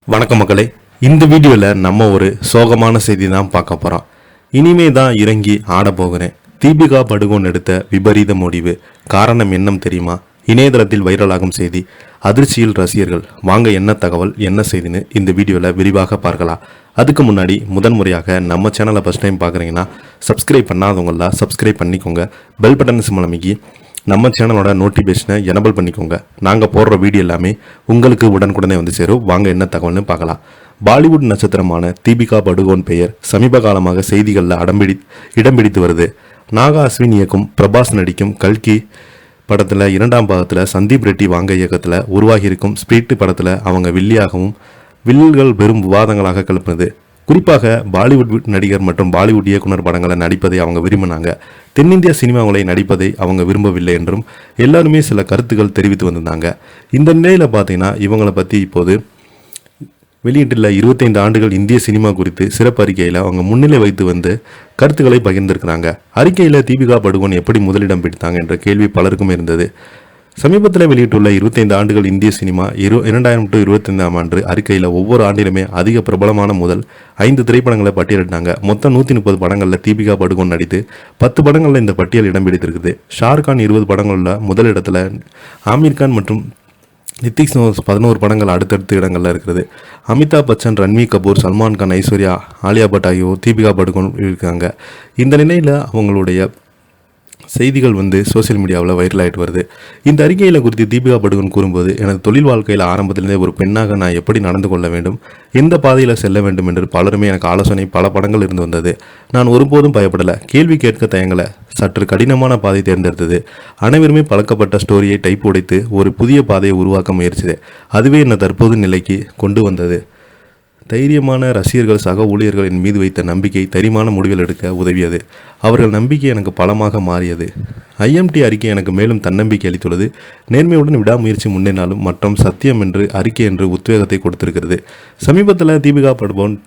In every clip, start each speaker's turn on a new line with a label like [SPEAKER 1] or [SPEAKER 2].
[SPEAKER 1] வணக்கம் மக்களே. இந்த வீடியோவில் நம்ம ஒரு சோகமான செய்தி தான் பார்க்க போகிறோம். இனிமே தான் இறங்கி ஆட போகிறேன். தீபிகா படுகோன் எடுத்த விபரீத முடிவு. காரணம் என்னம் தெரியுமா? இணையதளத்தில் வைரலாகும் செய்தி. அதிர்ச்சியில் ரசிகர்கள். வாங்க என்ன தகவல் என்ன செய்தின்னு இந்த வீடியோவில் விரிவாக பார்க்கலாம். அதுக்கு முன்னாடி முதன்முறையாக நம்ம சேனலை ஃபஸ்ட் டைம் பார்க்குறீங்கன்னா சப்ஸ்கிரைப் பண்ணாதவங்களா சப்ஸ்கிரைப் பண்ணிக்கோங்க. பெல் பட்டன் சிம்பல் அமைக்கி நம்ம சேனலோட நோட்டிஃபிகேஷனை எனபிள் பண்ணிக்கோங்க. நாங்கள் போடுற வீடியோ எல்லாமே உங்களுக்கு உடனுக்குடனே வந்து சேரும். வாங்க என்ன தகவல்னு பார்க்கலாம். பாலிவுட் நட்சத்திரமான தீபிகா படுகோன் பெயர் சமீப காலமாக செய்திகளில் இடம் பிடித்து வருது. நாகா அஸ்வின் இயக்கும் பிரபாஸ் நடிக்கும் கல்கி படத்தில் 2ஆம் பாகத்தில் சந்தீப் ரெட்டி வாங்க இயக்கத்தில் உருவாகியிருக்கும் ஸ்பிரிட் படத்தில் அவங்க வில்லியாகவும் வில்கள் பெரும் விவாதங்களாக கிளப்பினது. குறிப்பாக பாலிவுட் நடிகர் மற்றும் பாலிவுட் இயக்குனர் படங்களை நடிப்பதை அவங்க விரும்பினாங்க. தென்னிந்திய சினிமாவில் நடிப்பதை அவங்க விரும்பவில்லை என்றும் எல்லாருமே சில கருத்துக்கள் தெரிவித்து வந்திருந்தாங்க. இந்த நிலையில் பார்த்தீங்கன்னா இவங்களை பற்றி இப்போது வெளியிட்டுள்ள 25 ஆண்டுகள் இந்திய சினிமா குறித்து சிறப்பு அறிக்கையில் அவங்க முன்னிலை வைத்து வந்து கருத்துக்களை பகிர்ந்திருக்கிறாங்க. அறிக்கையில் தீபிகா படுகோன் எப்படி முதலிடம் பிடித்தாங்க என்ற கேள்வி பலருக்கும் இருந்தது. சமீபத்தில் வெளியிட்டுள்ள 25 ஆண்டுகள் இந்திய சினிமா 2000 to 25ஆம் ஆண்டு அறிக்கையில் ஒவ்வொரு ஆண்டிலுமே அதிக பிரபலமான முதல் 5 திரைப்படங்களை பட்டியலிட்டாங்க. மொத்தம் 130 படங்களில் தீபிகா படுகோன் நடித்து 10 படங்களில் இந்த பட்டியல் இடம் பிடித்திருக்குது. ஷாருக்கான் 20 படங்களில் முதல் இடத்துல, ஆமீர் கான் மற்றும் நித்திஷ் 11 படங்கள் அடுத்தடுத்த இடங்களில் இருக்கிறது. அமிதாப் பச்சன், ரன்வீர் கபூர், சல்மான் கான், ஐஸ்வர்யா, ஆலியா பட் ஆகியோர் தீபிகா படுகோன் இருக்காங்க. இந்த நிலையில் அவங்களுடைய செய்திகள் சோசியல் மீடியாவில் வைரல் ஆகிட்டு வருது. இந்த அறிக்கையில் குறித்து தீபிகா படுகோன் கூறும்போது, எனது தொழில் வாழ்க்கையில் ஆரம்பத்திலிருந்தே ஒரு பெண்ணாக நான் எப்படி நடந்து கொள்ள வேண்டும், எந்த பாதையில் செல்ல வேண்டும் என்று பலருமே எனக்கு ஆலோசனை பல படங்கள் இருந்து வந்தது. நான் ஒருபோதும் பயப்படலை, கேள்வி கேட்க தயங்கலை, சற்று கடினமான பாதை தேர்ந்தெடுத்தது. அனைவருமே பழக்கப்பட்ட ஸ்டோரியை டைப் உடைத்து ஒரு புதிய பாதையை உருவாக்க முயற்சிது. அதுவே என்னை தற்போது நிலைக்கு கொண்டு வந்தது. தைரியமான ரசிகர்கள், சக ஊழியர்கள் என் மீது வைத்த நம்பிக்கை தைரியமான முடிவுகள் எடுக்க உதவியது. அவர்கள் நம்பிக்கை எனக்கு பலமாக மாறியது. IMT அறிக்கை எனக்கு மேலும் தன்னம்பிக்கை அளித்துள்ளது. நேர்மையுடன் விடாமுயற்சி முன்னேறினாலும் மற்றும் சத்தியம் என்று அறிக்கை என்று உத்வேகத்தை கொடுத்திருக்கிறது. சமீபத்தில் தீபிகா படுகோன்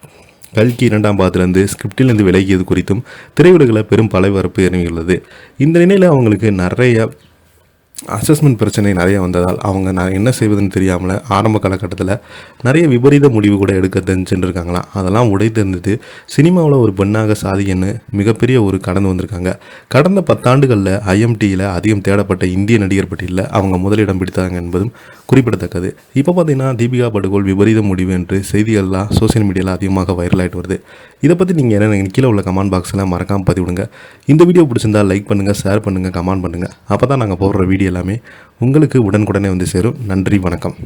[SPEAKER 1] கல்கி 2ஆம் பாகத்திலிருந்து ஸ்கிரிப்டிலிருந்து விலகியது குறித்தும் திரையுலகில் பெரும் பரபரப்பு இறங்கியுள்ளது. இந்த நிலையில் அவங்களுக்கு நிறைய அசஸ்மெண்ட் பிரச்சனை நிறைய வந்ததால் அவங்க நான் என்ன செய்வதுன்னு தெரியாமல் ஆரம்ப காலகட்டத்தில் நிறைய விபரீத முடிவு கூட எடுக்க தெரிஞ்சுருக்காங்களாம். அதெல்லாம் உடைத்திருந்தது. சினிமாவில் ஒரு பெண்ணாக சாதிக்கன்னு மிகப்பெரிய ஒரு கடந்து வந்திருக்காங்க. கடந்த 10 ஆண்டுகளில் IMTயில் அதிகம் தேடப்பட்ட இந்திய நடிகர் பட்டியலில் அவங்க முதலிடம் பிடித்தாங்க என்பதும் குறிப்பிடத்தக்கது. இப்போ பார்த்தீங்கன்னா தீபிகா படுகோன் விபரீத முடிவு என்று செய்திகள்லாம் சோசியல் மீடியாவில் அதிகமாக வைரல் ஆகிட்டு வருது. இதை பற்றி நீங்கள் என்ன கீழே உள்ள கமெண்ட் பாக்ஸில் மறக்காமல் பதிவிடுங்க. இந்த வீடியோ பிடிச்சிருந்தால் லைக் பண்ணுங்கள், ஷேர் பண்ணுங்கள், கமெண்ட் பண்ணுங்கள். அப்போ தான் நாங்கள் போடுற வீடியோ எல்லாமே உங்களுக்கு உடனுக்குடனே வந்து சேரும். நன்றி, வணக்கம்.